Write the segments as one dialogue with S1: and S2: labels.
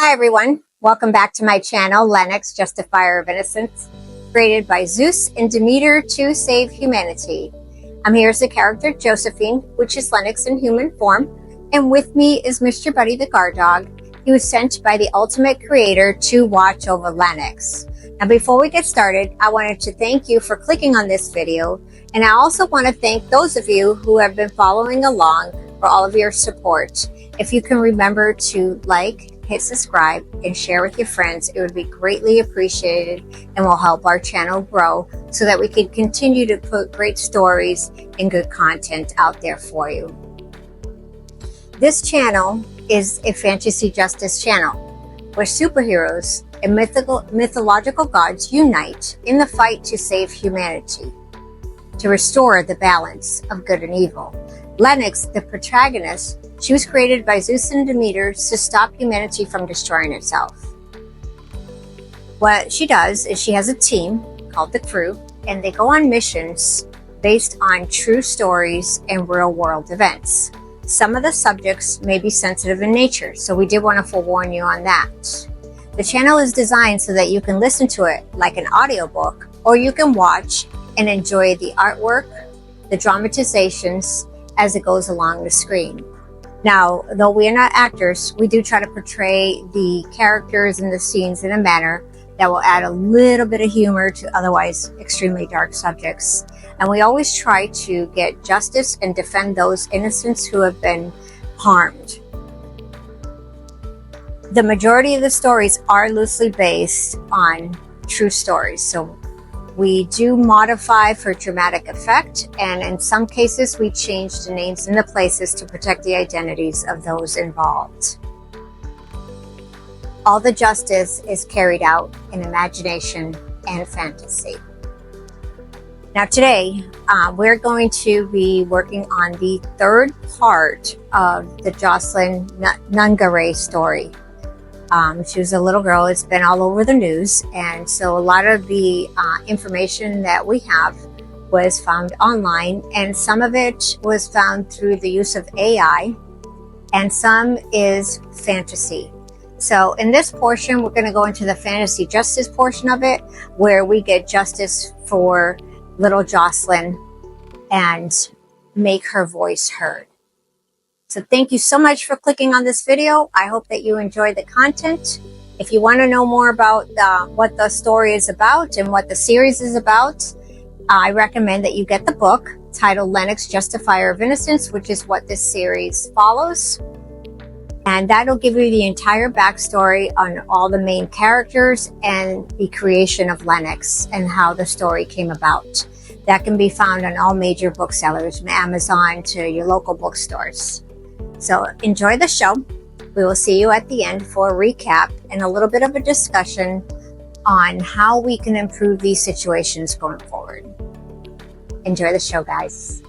S1: Hi everyone, welcome back to my channel, Lenox Justifier of Innocence, created by Zeus and Demeter to save humanity. I'm here as the character Josephine, which is Lenox in human form, and with me is Mr. Buddy the guard dog. He was sent by the ultimate creator to watch over Lenox. Now before we get started, I wanted to thank you for clicking on this video, and I also want to thank those of you who have been following along for all of your support. If you can remember to like, hit subscribe, and share with your friends, it would be greatly appreciated and will help our channel grow so that we can continue to put great stories and good content out there for you. This channel is a fantasy justice channel where superheroes and mythological gods unite in the fight to save humanity, to restore the balance of good and evil. Lenox, the protagonist, she was created by Zeus and Demeter to stop humanity from destroying itself. What she does is she has a team called the Crew, and they go on missions based on true stories and real-world events. Some of the subjects may be sensitive in nature, so we did want to forewarn you on that. The channel is designed so that you can listen to it like an audiobook, or you can watch and enjoy the artwork, the dramatizations as it goes along the screen. Now, though we are not actors, we do try to portray the characters and the scenes in a manner that will add a little bit of humor to otherwise extremely dark subjects. And we always try to get justice and defend those innocents who have been harmed. The majority of the stories are loosely based on true stories, so we do modify for dramatic effect, and in some cases we change the names and the places to protect the identities of those involved. All the justice is carried out in imagination and fantasy. Now today, we're going to be working on the third part of the Jocelyn Nungaray story. She was a little girl. It's been all over the news, and so a lot of the information that we have was found online, and some of it was found through the use of AI, and some is fantasy. So in this portion, we're going to go into the fantasy justice portion of it, where we get justice for little Jocelyn and make her voice heard. So thank you so much for clicking on this video. I hope that you enjoyed the content. If you want to know more about what the story is about and what the series is about, I recommend that you get the book titled Lenox Justifier of Innocence, which is what this series follows. And that'll give you the entire backstory on all the main characters and the creation of Lenox and how the story came about. That can be found on all major booksellers, from Amazon to your local bookstores. So enjoy the show. We will see you at the end for a recap and a little bit of a discussion on how we can improve these situations going forward. Enjoy the show, guys.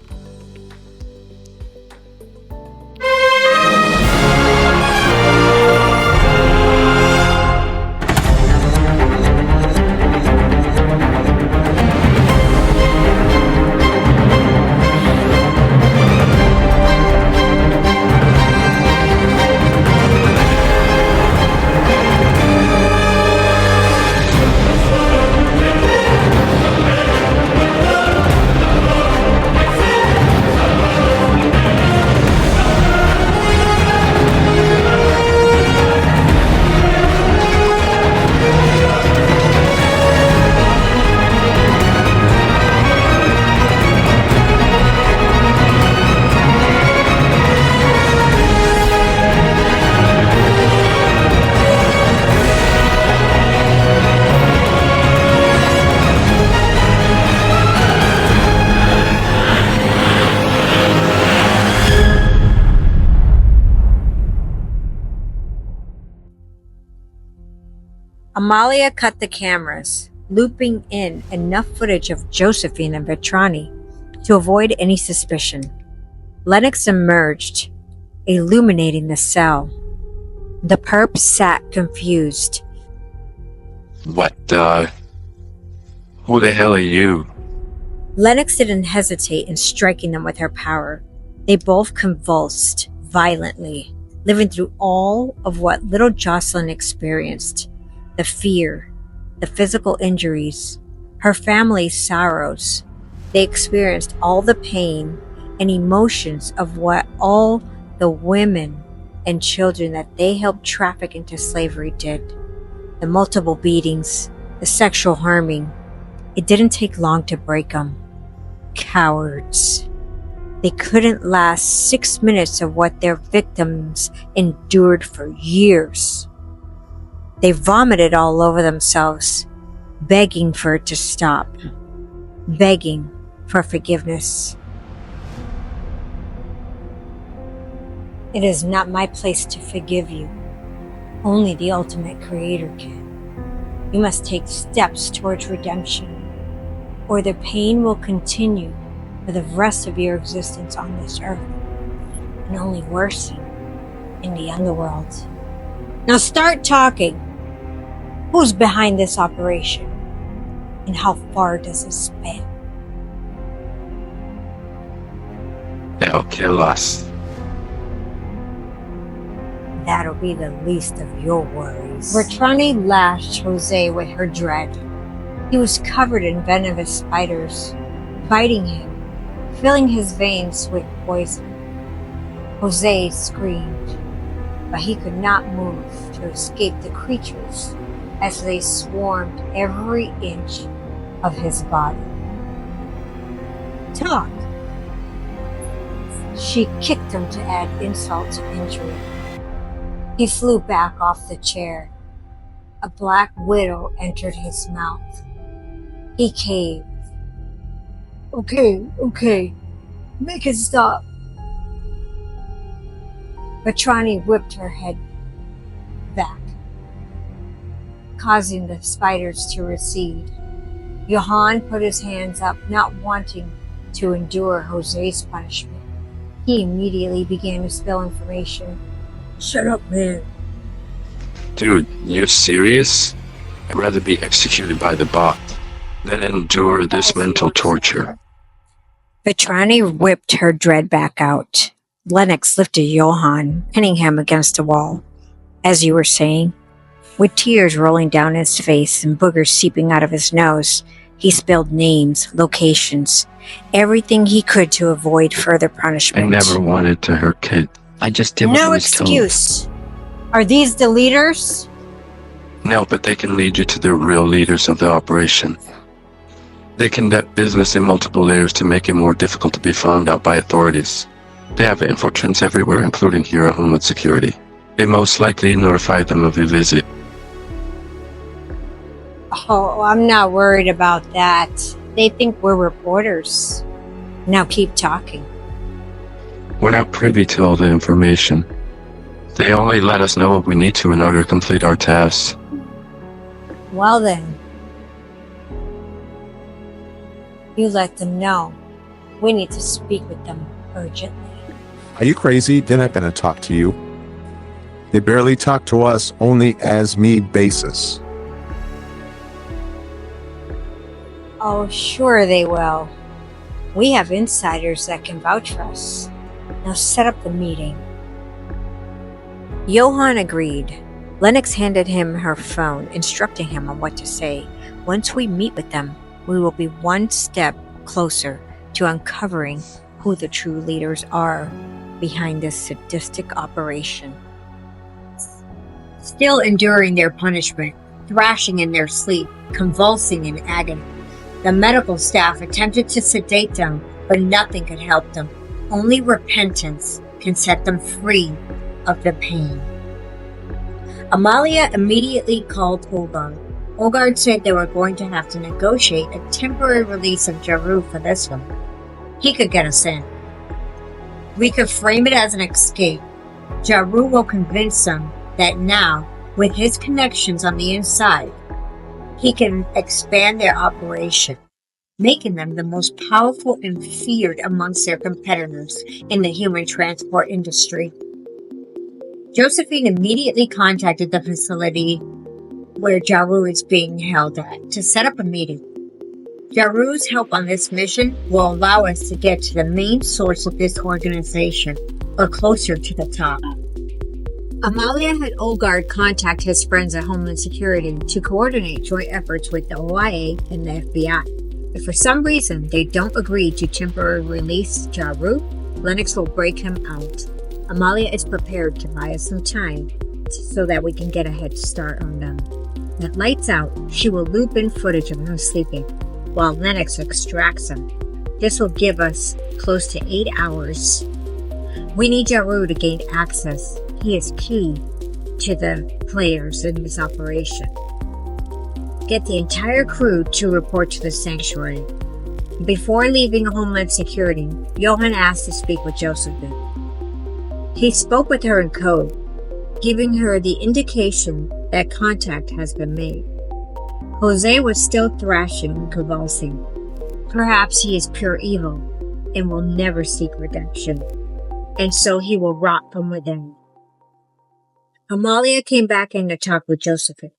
S1: Amalia cut the cameras, looping in enough footage of Josephine and Vetrani to avoid any suspicion. Lenox emerged, illuminating the cell. The perp sat confused.
S2: What, who the hell are you?
S1: Lenox didn't hesitate in striking them with her power. They both convulsed violently. living through all of what little Jocelyn experienced, the fear, the physical injuries, her family's sorrows. They experienced all the pain and emotions of what all the women and children that they helped traffic into slavery did. The multiple beatings, the sexual harming. It didn't take long to break them. Cowards. They couldn't last 6 minutes of what their victims endured for years. They vomited all over themselves, begging for it to stop, begging for forgiveness. It is not my place to forgive you. Only the ultimate creator can. You must take steps towards redemption, or the pain will continue for the rest of your existence on this earth, and only worsen in the underworld. Now start talking. Who's behind this operation? And how far does it span?
S2: They'll kill us.
S1: That'll be the least of your worries. Bertrani lashed Jose with her dread. He was covered in venomous spiders, biting him, filling his veins with poison. Jose screamed, but he could not move to escape the creatures as they swarmed every inch of his body. Talk! She kicked him to add insult to injury. He flew back off the chair. A black widow entered his mouth. He caved. Okay. Make it stop. Bertrani whipped her head back, causing the spiders to recede. Johann put his hands up, not wanting to endure Jose's punishment. He immediately began to spill information. Shut up, man.
S2: Dude, you're serious? I'd rather be executed by the bot than endure this mental torture.
S1: Bertrani whipped her dread back out. Lenox lifted Johann, pinning him against the wall. As you were saying, with tears rolling down his face and boogers seeping out of his nose, he spilled names, locations, everything he could to avoid further punishment.
S2: I never wanted to hurt Kid. I just did what I was told.
S1: No excuse. Are these the leaders?
S2: No, but they can lead you to the real leaders of the operation. They conduct business in multiple layers to make it more difficult to be found out by authorities. They have infiltrants everywhere, including here at Homeland Security. They most likely notified them of your visit.
S1: Oh, I'm not worried about that. They think we're reporters. Now keep talking.
S2: We're not privy to all the information. They only let us know what we need to in order to complete our tasks.
S1: Well then, you let them know. We need to speak with them urgently.
S3: Are you crazy? They're not going to talk to you. They barely talk to us, only as need basis.
S1: Oh, sure they will. We have insiders that can vouch for us. Now set up the meeting. Johann agreed. Lenox handed him her phone, instructing him on what to say. Once we meet with them, we will be one step closer to uncovering who the true leaders are behind this sadistic operation. Still enduring their punishment, thrashing in their sleep, convulsing in agony, the medical staff attempted to sedate them, but nothing could help them. Only repentance can set them free of the pain. Amalia immediately called Olgard. Olgard said they were going to have to negotiate a temporary release of Jaru for this one. He could get us in. We could frame it as an escape. Jaru will convince them that now, with his connections on the inside, he can expand their operation, making them the most powerful and feared amongst their competitors in the human transport industry. Josephine immediately contacted the facility where Jaru is being held at to set up a meeting. Jaru's help on this mission will allow us to get to the main source of this organization, or closer to the top. Amalia had Olgard contact his friends at Homeland Security to coordinate joint efforts with the OIA and the FBI. If for some reason they don't agree to temporarily release Jaru, Lenox will break him out. Amalia is prepared to buy us some time so that we can get a head start on them. At lights out, she will loop in footage of him sleeping, while Lenox extracts him. This will give us close to 8 hours. We need Jaru to gain access. He is key to the players in this operation. Get the entire crew to report to the sanctuary. Before leaving Homeland Security, Johan asked to speak with Jocelyn. He spoke with her in code, giving her the indication that contact has been made. Jose was still thrashing and convulsing. Perhaps he is pure evil and will never seek redemption, and so he will rot from within. Amalia came back in to talk with Josephine.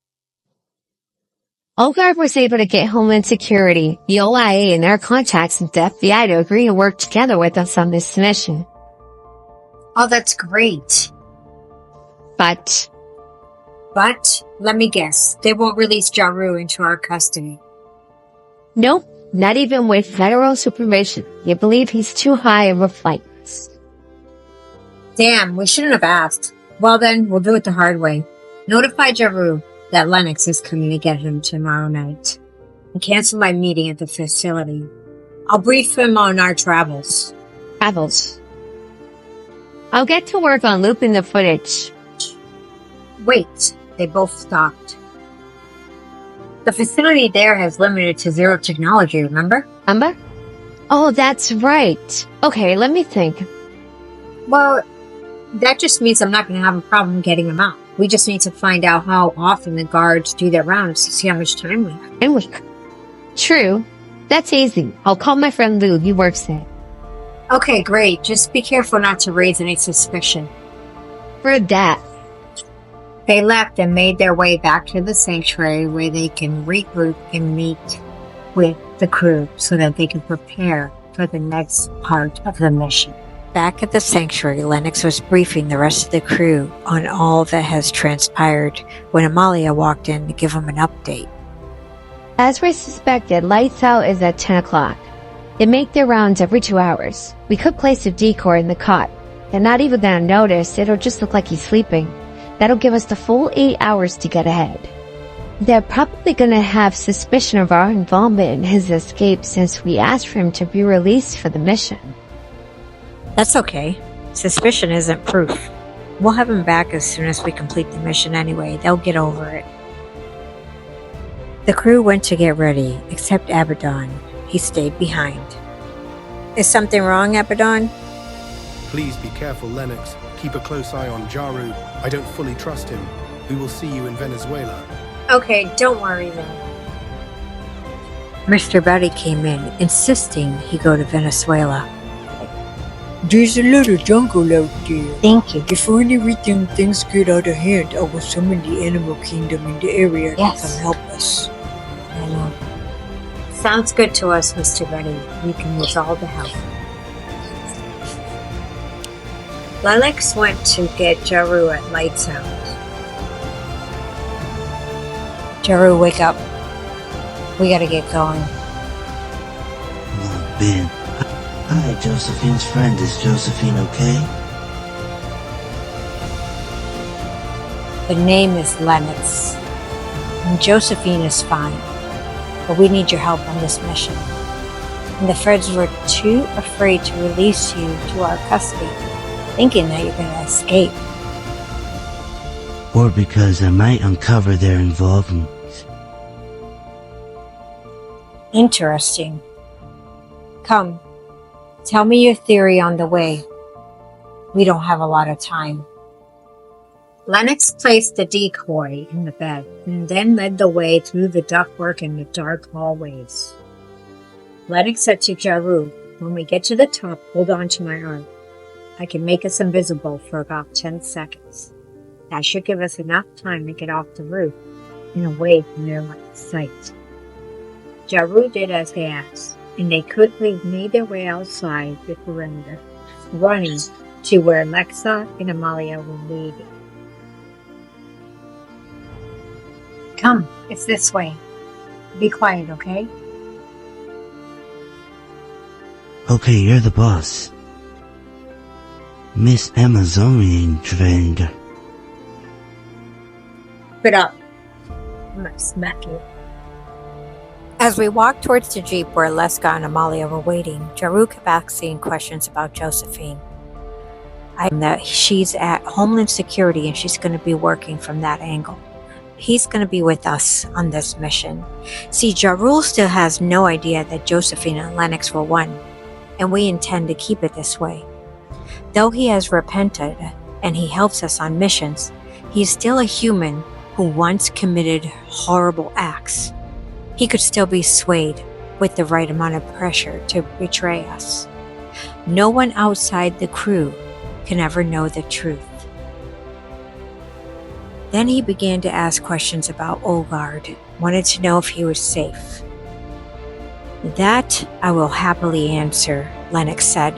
S4: Olgard was able to get Homeland Security, the OIA, and their contacts with the FBI to agree to work together with us on this mission.
S1: Oh, that's great.
S4: But,
S1: let me guess, they won't release Jaru into our custody.
S4: nope, not even with federal supervision. You believe he's too high of a flight risk.
S1: Damn, we shouldn't have asked. Well then, we'll do it the hard way. Notify Jaru that Lenox is coming to get him tomorrow night. And cancel my meeting at the facility. I'll brief him on our travels.
S4: I'll get to work on looping the footage.
S1: Wait, they both stopped. The facility there has limited to zero technology, remember?
S4: Amber? Oh, that's right. Okay, let me think.
S1: Well, that just means I'm not going to have a problem getting him out. We just need to find out how often the guards do their rounds to see how much time we have.
S4: True. That's easy. I'll call my friend Lou. He works there.
S1: Okay, great. Just be careful not to raise any suspicion.
S4: For that.
S1: They left and made their way back to the sanctuary where they can regroup and meet with the crew so that they can prepare for the next part of the mission. Back at the sanctuary, Lenox was briefing the rest of the crew on all that has transpired when Amalia walked in to give him an update.
S4: As we suspected, lights out is at 10 o'clock. They make their rounds every 2 hours. We could place a decoy in the cot. They're not even gonna notice. It'll just look like he's sleeping. That'll give us the full 8 hours to get ahead. They're probably gonna have suspicion of our involvement in his escape since we asked for him to be released for the mission.
S1: That's okay. Suspicion isn't proof. We'll have him back as soon as we complete the mission anyway. They'll get over it. The crew went to get ready, except Abaddon. He stayed behind. Is something wrong, Abaddon?
S5: Please be careful, Lenox. Keep a close eye on Jaru. I don't fully trust him. We will see you in Venezuela.
S1: Okay, don't worry then. Mr. Betty came in, insisting he go to Venezuela.
S6: There's a lot of jungle out there.
S1: Thank you.
S6: If for any reason things get out of hand, I will summon the animal kingdom in the area
S1: Yes.
S6: to come help us.
S1: I know. Sounds good to us, Mr. Betty. We can use all the help. Lenox went to get Jaru at lights out. Jaru, wake up. We gotta get going.
S7: Oh, Ben. Hi, Josephine's friend. Is Josephine okay?
S1: The name is Lenox. And Josephine is fine. But we need your help on this mission. And the Freds were too afraid to release you to our custody, thinking that you're gonna escape.
S7: Or because I might uncover their involvement.
S1: Interesting. Come, tell me your theory on the way. We don't have a lot of time. Lenox placed the decoy in the bed and then led the way through the ductwork and the dark hallways. Lenox said to Jaru, when we get to the top, hold on to my arm. I can make us invisible for about 10 seconds. That should give us enough time to get off the roof and away from their line of sight. Jaru did as they asked, and they quickly made their way outside the veranda, running to where Lexa and Amalia were waiting. Come, it's this way. Be quiet, okay?
S7: Okay, you're the boss. Miss Amazonian trend.
S1: Spit up. I'm gonna smack you. As we walked towards the Jeep where Leska and Amalia were waiting, Jaru kept asking questions about Josephine. I know that she's at Homeland Security and she's going to be working from that angle. He's going to be with us on this mission. See, Jaru still has no idea that Josephine and Lenox were one, and we intend to keep it this way. Though he has repented and he helps us on missions, he's still a human who once committed horrible acts. He could still be swayed with the right amount of pressure to betray us. No one outside the crew can ever know the truth. Then he began to ask questions about Olgard, wanted to know if he was safe. That I will happily answer, Lenox said.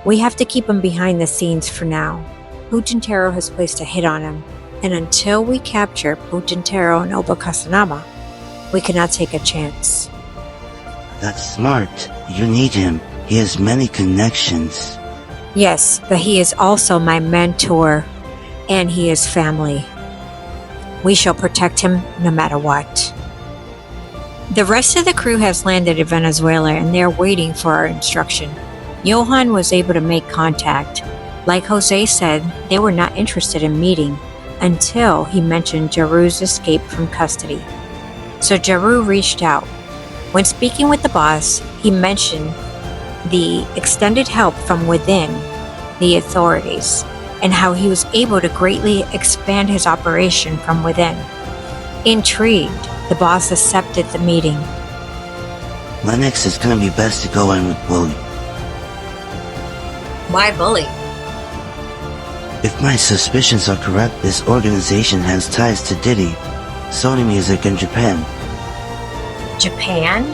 S1: We have to keep him behind the scenes for now. Putintero has placed a hit on him, and until we capture Putintero and Oba-Kasanama, we cannot take a chance.
S7: That's smart. You need him. He has many connections.
S1: Yes, but he is also my mentor, and he is family. We shall protect him no matter what. The rest of the crew has landed in Venezuela, and they're waiting for our instruction. Johan was able to make contact. Like Jose said, they were not interested in meeting until he mentioned Jaru's escape from custody. So Jaru reached out. When speaking with the boss, he mentioned the extended help from within the authorities and how he was able to greatly expand his operation from within. Intrigued, the boss accepted the meeting.
S7: Lenox is gonna be best to go in with Bully.
S1: Why Bully?
S7: If my suspicions are correct, this organization has ties to Diddy, Sony Music, and Japan.
S1: Japan?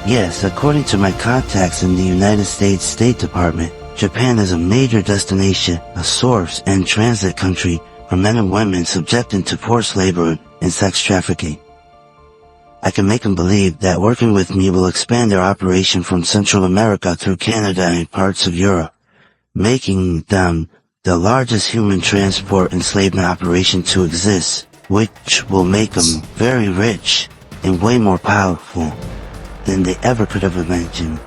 S7: Yes, according to my contacts in the United States State Department, Japan is a major destination, a source and transit country for men and women subjected to forced labor and sex trafficking. I can make them believe that working with me will expand their operation from Central America through Canada and parts of Europe, making them the largest human transport enslavement operation to exist, which will make them very rich and way more powerful than they ever could have imagined.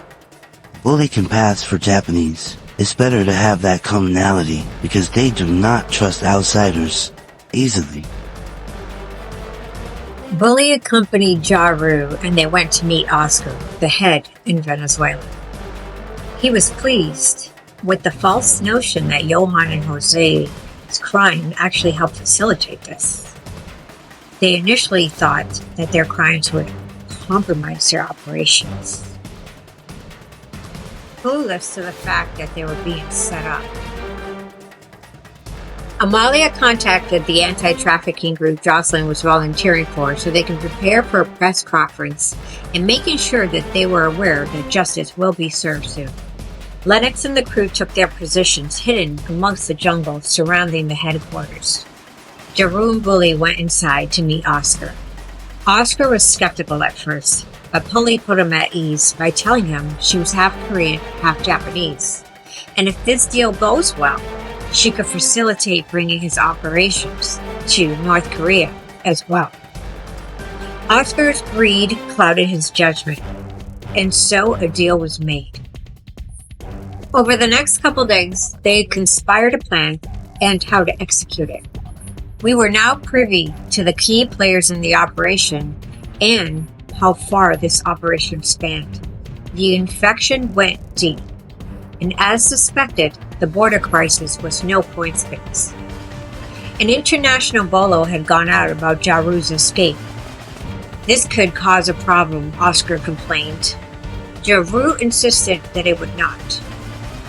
S7: Bully can pass for Japanese. It's better to have that commonality because they do not trust outsiders easily.
S1: Bully accompanied Jaru and they went to meet Oscar, the head in Venezuela. He was pleased with the false notion that Johan and Jose's crime actually helped facilitate this. They initially thought that their crimes would compromise their operations. Clueless to the fact that they were being set up. Amalia contacted the anti-trafficking group Jocelyn was volunteering for so they can prepare for a press conference and making sure that they were aware that justice will be served soon. Lenox and the crew took their positions hidden amongst the jungle surrounding the headquarters. Jaru and Bully went inside to meet Oscar. Oscar was skeptical at first, but Bully put him at ease by telling him she was half Korean, half Japanese, and if this deal goes well, she could facilitate bringing his operations to North Korea as well. Oscar's greed clouded his judgment, and so a deal was made. Over the next couple days, they conspired a plan and how to execute it. We were now privy to the key players in the operation and how far this operation spanned. The infection went deep, and as suspected, the border crisis was no coincidence. An international bolo had gone out about Jaru's escape. This could cause a problem, Oscar complained. Jaru insisted that it would not.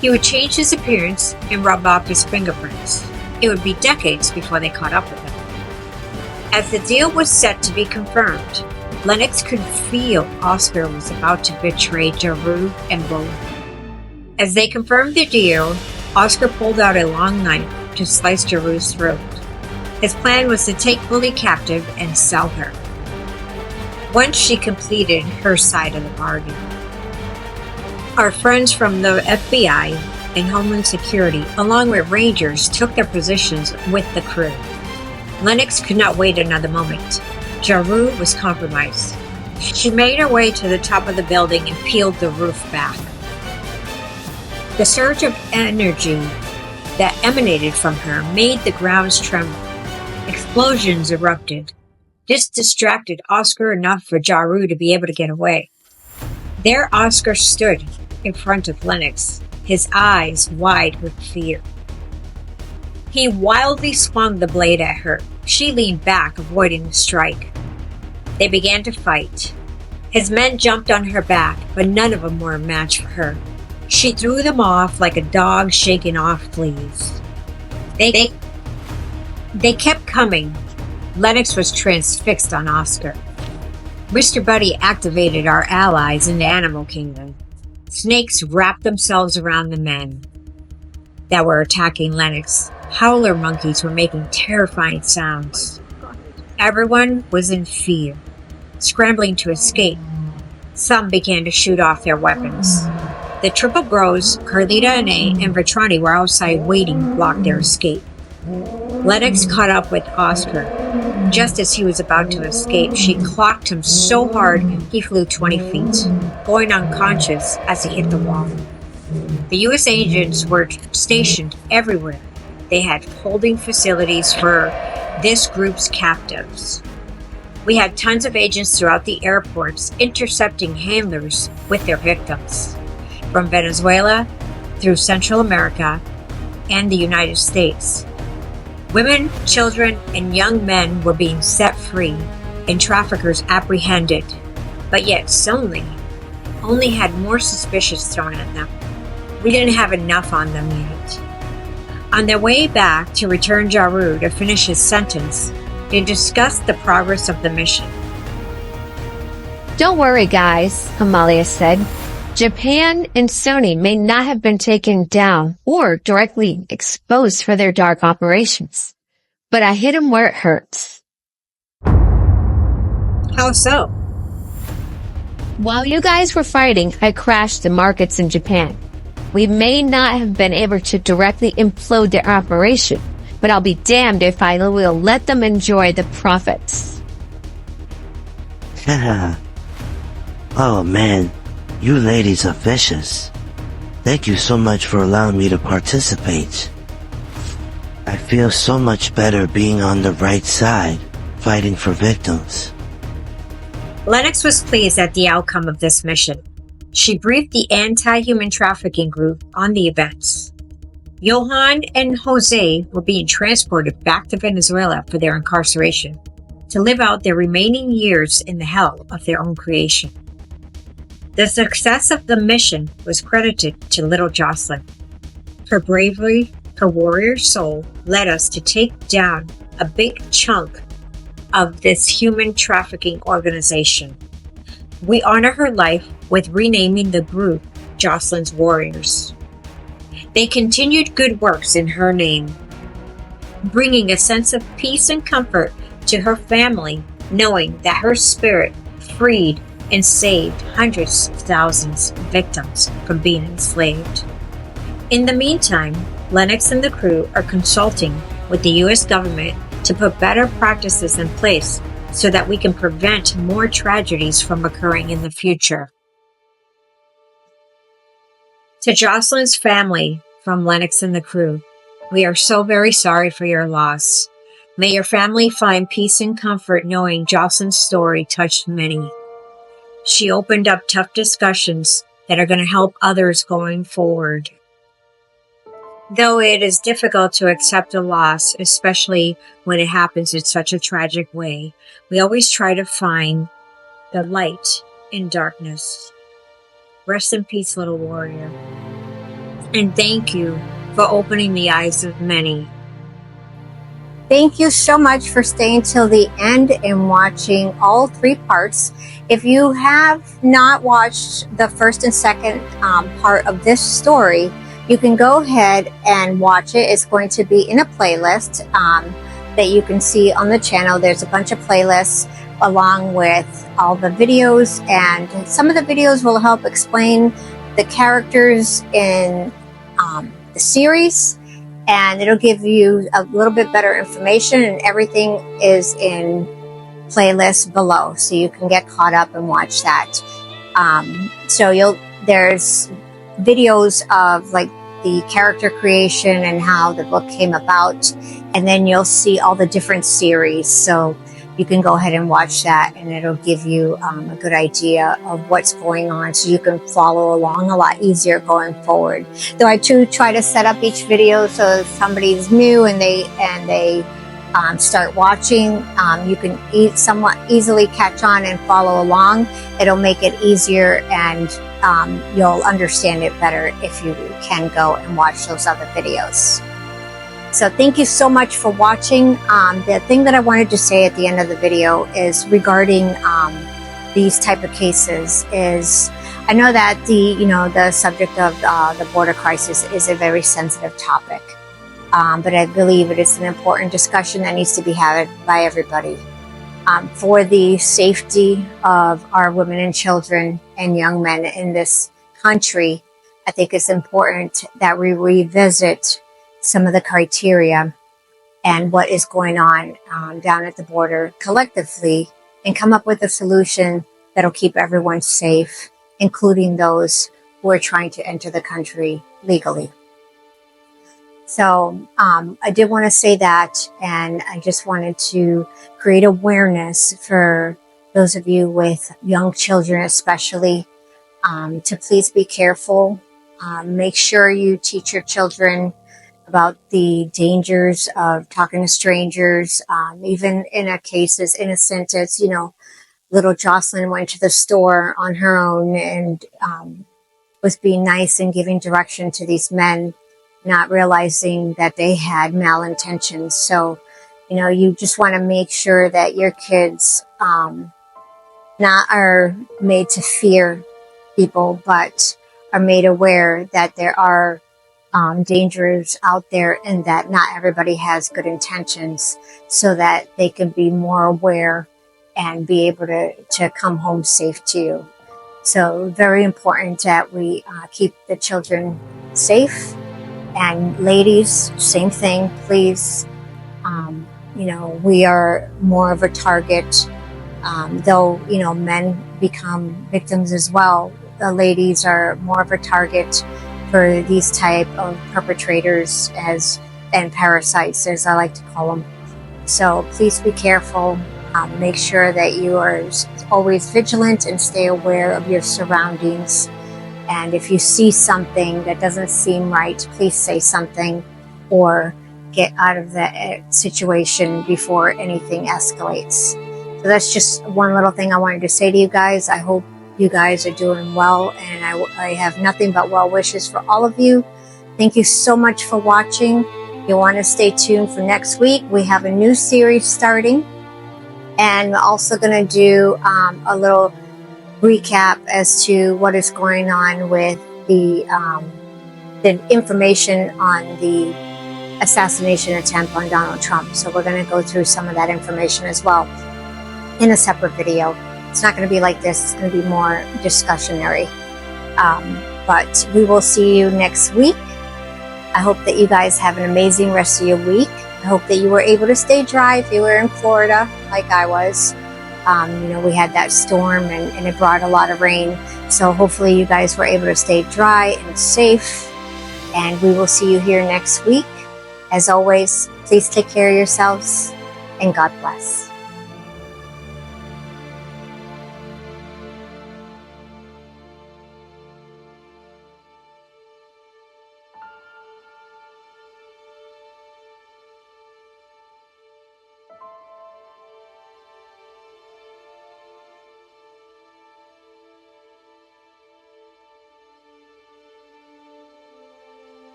S1: He would change his appearance and rub off his fingerprints. It would be decades before they caught up with him. As the deal was set to be confirmed, Lenox could feel Oscar was about to betray Jaru and Bully. As they confirmed the deal, Oscar pulled out a long knife to slice Jaru's throat. His plan was to take Lily captive and sell her, once she completed her side of the bargain. Our friends from the FBI and Homeland Security, along with Rangers, took their positions with the crew. Lenox could not wait another moment. Jaru was compromised. She made her way to the top of the building and peeled the roof back. The surge of energy that emanated from her made the grounds tremble. Explosions erupted. This distracted Oscar enough for Jaru to be able to get away. There Oscar stood in front of Lenox, his eyes wide with fear. He wildly swung the blade at her. She leaned back, avoiding the strike. They began to fight. His men jumped on her back, but none of them were a match for her. She threw them off like a dog shaking off fleas. They kept coming. Lenox was transfixed on Oscar. Mr. Buddy activated our allies in the animal kingdom. Snakes wrapped themselves around the men that were attacking Lenox. Howler monkeys were making terrifying sounds. Everyone was in fear, scrambling to escape. Some began to shoot off their weapons. The Triple Bros, Carlita and Vetrani were outside waiting to block their escape. Lenox caught up with Oscar. Just as he was about to escape, she clocked him so hard he flew 20 feet, going unconscious as he hit the wall. The U.S. agents were stationed everywhere. They had holding facilities for this group's captives. We had tons of agents throughout the airports intercepting handlers with their victims, from Venezuela through Central America and the United States. Women, children, and young men were being set free and traffickers apprehended, but yet Sony only had more suspicions thrown at them. We didn't have enough on them yet. On their way back to return Jaru to finish his sentence, they discussed the progress of the mission.
S4: Don't worry, guys, Amalia said. Japan and Sony may not have been taken down or directly exposed for their dark operations, but I hit them where it hurts.
S1: How so?
S4: While you guys were fighting, I crashed the markets in Japan. We may not have been able to directly implode their operation, but I'll be damned if I will let them enjoy the profits.
S7: Oh man, you ladies are vicious. Thank you so much for allowing me to participate. I feel so much better being on the right side, fighting for victims.
S1: Lenox was pleased at the outcome of this mission. She briefed the anti-human trafficking group on the events. Johan and Jose were being transported back to Venezuela for their incarceration, to live out their remaining years in the hell of their own creation. The success of the mission was credited to little Jocelyn. Her bravery, her warrior soul led us to take down a big chunk of this human trafficking organization. We honor her life with renaming the group Jocelyn's Warriors. They continued good works in her name, bringing a sense of peace and comfort to her family, knowing that her spirit freed and saved hundreds of thousands of victims from being enslaved. In the meantime, Lenox and the crew are consulting with the U.S. government to put better practices in place so that we can prevent more tragedies from occurring in the future. To Jocelyn's family from Lenox and the crew, we are so very sorry for your loss. May your family find peace and comfort knowing Jocelyn's story touched many. She opened up tough discussions that are going to help others going forward. Though it is difficult to accept a loss, especially when it happens in such a tragic way, we always try to find the light in darkness. Rest in peace, little warrior. And thank you for opening the eyes of many. Thank you so much for staying till the end and watching all 3 parts. If you have not watched the first and second part of this story, you can go ahead and watch it. It's going to be in a playlist. that you can see on the channel. There's a bunch of playlists along with all the videos, and some of the videos will help explain the characters in the series, and it'll give you a little bit better information, and everything is in playlists below, so you can get caught up and watch that. There's videos of like the character creation and how the book came about, and then you'll see all the different series, so you can go ahead and watch that, and it'll give you a good idea of what's going on, so you can follow along a lot easier going forward. Though I do try to set up each video so if somebody's new and they start watching, you can somewhat easily catch on and follow along. It'll make it easier, and you'll understand it better if you can go and watch those other videos. So thank you so much for watching. The thing that I wanted to say at the end of the video is regarding these type of cases is, I know that the subject of the border crisis is a very sensitive topic, but I believe it is an important discussion that needs to be had by everybody. For the safety of our women and children and young men in this country, I think it's important that we revisit some of the criteria and what is going on down at the border collectively, and come up with a solution that'll keep everyone safe, including those who are trying to enter the country legally. So I did want to say that, and I just wanted to create awareness for those of you with young children especially, to please be careful. Make sure you teach your children about the dangers of talking to strangers, even in a case as innocent as, little Jocelyn went to the store on her own and was being nice and giving direction to these men, not realizing that they had malintentions. So, you just want to make sure that your kids not are made to fear people, but are made aware that there are dangers out there, and that not everybody has good intentions, so that they can be more aware and be able to come home safe to you. So very important that we keep the children safe. And ladies, same thing, please. We are more of a target, though, men become victims as well. The ladies are more of a target for these type of perpetrators and parasites, as I like to call them. So please be careful. Make sure that you are always vigilant and stay aware of your surroundings. And if you see something that doesn't seem right, please say something or get out of that situation before anything escalates. So that's just one little thing I wanted to say to you guys. I hope you guys are doing well, and I have nothing but well wishes for all of you. Thank you so much for watching. You'll want to stay tuned for next week. We have a new series starting, and we're also going to do a little recap as to what is going on with the information on the assassination attempt on Donald Trump. So we're going to go through some of that information as well in a separate video. It's not going to be like this. It's going to be more discussionary. But we will see you next week. I hope that you guys have an amazing rest of your week. I hope that you were able to stay dry if you were in Florida like I was. We had that storm and it brought a lot of rain. So hopefully you guys were able to stay dry and safe. And we will see you here next week. As always, please take care of yourselves, and God bless.